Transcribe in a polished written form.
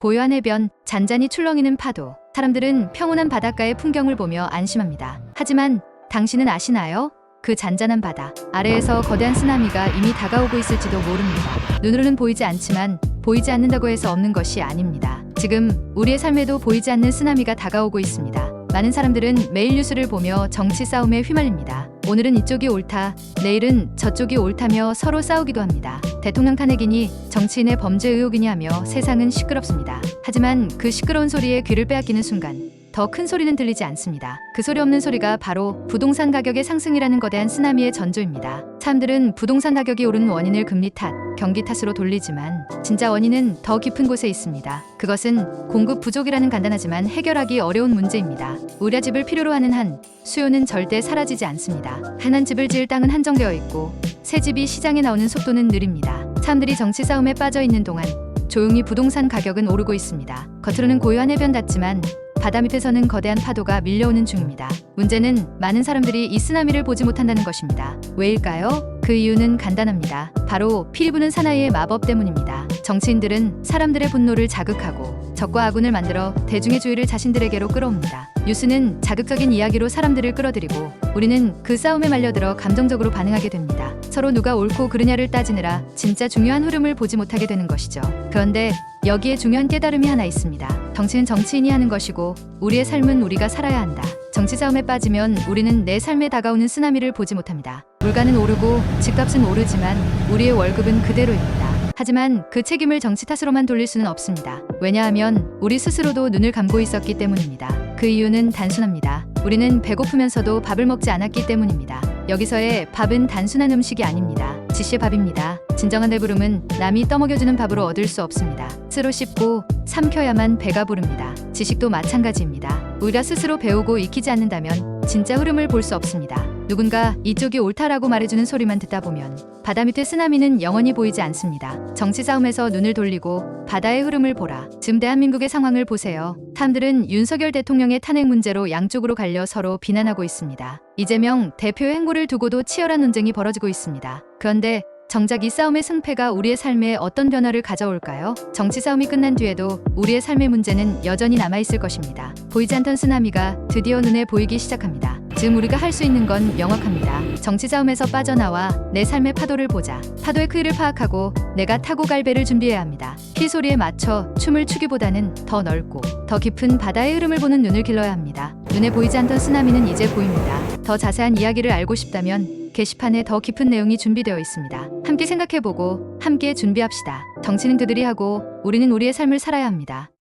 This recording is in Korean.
고요한 해변, 잔잔히 출렁이는 파도. 사람들은 평온한 바닷가의 풍경을 보며 안심합니다. 하지만 당신은 아시나요? 그 잔잔한 바다 아래에서 거대한 쓰나미가 이미 다가오고 있을지도 모릅니다. 눈으로는 보이지 않지만 보이지 않는다고 해서 없는 것이 아닙니다. 지금 우리의 삶에도 보이지 않는 쓰나미가 다가오고 있습니다. 많은 사람들은 매일 뉴스를 보며 정치 싸움에 휘말립니다. 오늘은 이쪽이 옳다, 내일은 저쪽이 옳다며 서로 싸우기도 합니다. 대통령 탄핵이니 정치인의 범죄 의혹이니 하며 세상은 시끄럽습니다. 하지만 그 시끄러운 소리에 귀를 빼앗기는 순간 더 큰 소리는 들리지 않습니다. 그 소리 없는 소리가 바로 부동산 가격의 상승이라는 거대한 쓰나미의 전조입니다. 사람들은 부동산 가격이 오르는 원인을 금리 탓, 경기 탓으로 돌리지만 진짜 원인은 더 깊은 곳에 있습니다. 그것은 공급 부족이라는 간단하지만 해결하기 어려운 문제입니다. 우량집을 필요로 하는 한 수요는 절대 사라지지 않습니다. 한 집을 지을 땅은 한정되어 있고 새 집이 시장에 나오는 속도는 느립니다. 사람들이 정치 싸움에 빠져 있는 동안 조용히 부동산 가격은 오르고 있습니다. 겉으로는 고요한 해변 같지만 바다 밑에서는 거대한 파도가 밀려오는 중입니다. 문제는 많은 사람들이 이 쓰나미를 보지 못한다는 것입니다. 왜일까요? 그 이유는 간단합니다. 바로 피리 부는 사나이의 마법 때문입니다. 정치인들은 사람들의 분노를 자극하고 적과 아군을 만들어 대중의 주의를 자신들에게로 끌어옵니다. 뉴스는 자극적인 이야기로 사람들을 끌어들이고 우리는 그 싸움에 말려들어 감정적으로 반응하게 됩니다. 서로 누가 옳고 그르냐를 따지느라 진짜 중요한 흐름을 보지 못하게 되는 것이죠. 그런데 여기에 중요한 깨달음이 하나 있습니다. 정치는 정치인이 하는 것이고 우리의 삶은 우리가 살아야 한다. 정치 싸움에 빠지면 우리는 내 삶에 다가오는 쓰나미를 보지 못합니다. 물가는 오르고 집값은 오르지만 우리의 월급은 그대로입니다. 하지만 그 책임을 정치 탓으로만 돌릴 수는 없습니다. 왜냐하면 우리 스스로도 눈을 감고 있었기 때문입니다. 그 이유는 단순합니다. 우리는 배고프면서도 밥을 먹지 않았기 때문입니다. 여기서의 밥은 단순한 음식이 아닙니다. 지시의 밥입니다. 진정한 배부름은 남이 떠먹여주는 밥으로 얻을 수 없습니다. 스스로 씹고 삼켜야만 배가 부릅니다. 지식도 마찬가지입니다. 우리가 스스로 배우고 익히지 않는다면 진짜 흐름을 볼 수 없습니다. 누군가 이쪽이 옳다라고 말해주는 소리만 듣다 보면 바다 밑의 쓰나미는 영원히 보이지 않습니다. 정치 싸움에서 눈을 돌리고 바다의 흐름을 보라. 지금 대한민국의 상황을 보세요. 사람들은 윤석열 대통령의 탄핵 문제로 양쪽으로 갈려 서로 비난하고 있습니다. 이재명 대표의 행보를 두고도 치열한 논쟁이 벌어지고 있습니다. 그런데 정작 이 싸움의 승패가 우리의 삶에 어떤 변화를 가져올까요? 정치 싸움이 끝난 뒤에도 우리의 삶의 문제는 여전히 남아있을 것입니다. 보이지 않던 쓰나미가 드디어 눈에 보이기 시작합니다. 지금 우리가 할 수 있는 건 명확합니다. 정치 싸움에서 빠져나와 내 삶의 파도를 보자. 파도의 크기를 파악하고 내가 타고 갈 배를 준비해야 합니다. 피 소리에 맞춰 춤을 추기보다는 더 넓고 더 깊은 바다의 흐름을 보는 눈을 길러야 합니다. 눈에 보이지 않던 쓰나미는 이제 보입니다. 더 자세한 이야기를 알고 싶다면 게시판에 더 깊은 내용이 준비되어 있습니다. 함께 생각해보고 함께 준비합시다. 정치는 그들이 하고 우리는 우리의 삶을 살아야 합니다.